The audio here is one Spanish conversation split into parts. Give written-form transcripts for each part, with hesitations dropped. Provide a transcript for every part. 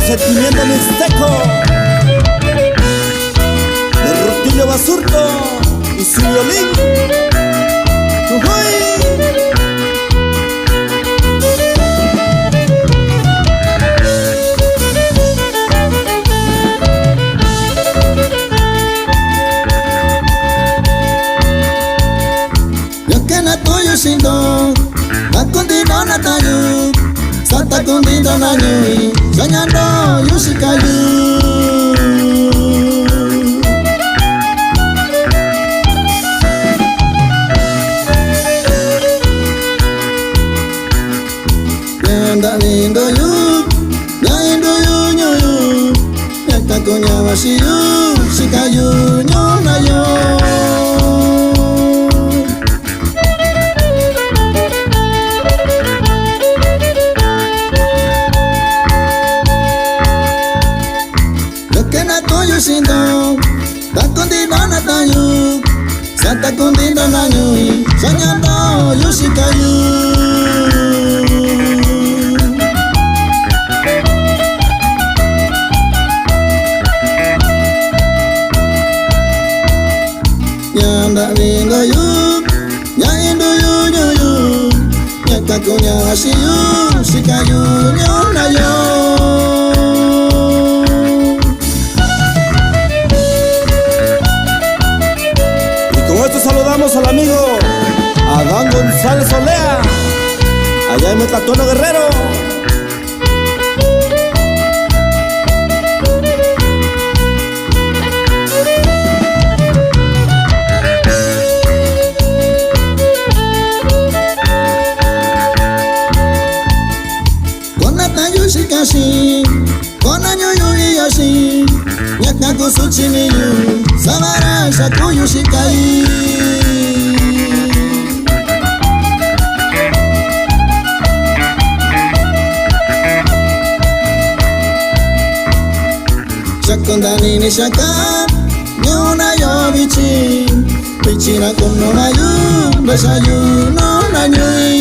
sentimiento mixteco de Rutilio Basurto y su violín. ¡Ujuy! Sindo, nakundino na tayo, santa kundino na nyo, soñando yusikayu. Yanda lindo yu, yaindo yu nyo yu, yaka kunya wasi yu, shikayu nyo na yo. Sindo, takundino na tayo, santa kundino na nyo, soñando yusikayu. Yanda lindo yu, yaindo yu nyo yu, yaka kunya wasi yu, shikayu nyo na yo. Saludamos al amigo Adán González Olea, allá en Metatono Guerrero. Konata yushikashi, konaño yuiyashi, nyakaku suchimiyu, sabara shaku yushikai. Shakundani ni shaka, nyona yo bichi, bichira kuno na yu, besayu no na nyui.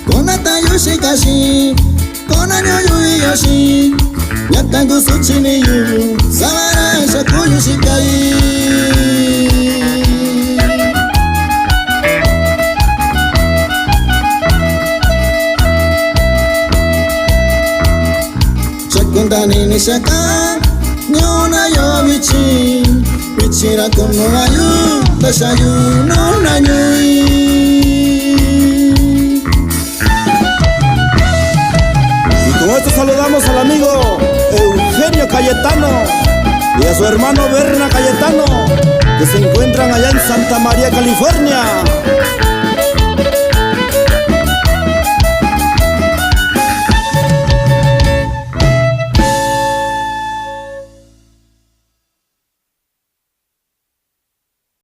Konata yushikashi, konanyo yuiyashi, nyakaku suchimiyu, sabara shaku yushikai. Kundani ni shaka, nyona yo bichi, bichira kuno na yu, besayu no na nyui. Y con esto saludamos al amigo Eugenio Cayetano y a su hermano Berna Cayetano, que se encuentran allá en Santa María, California.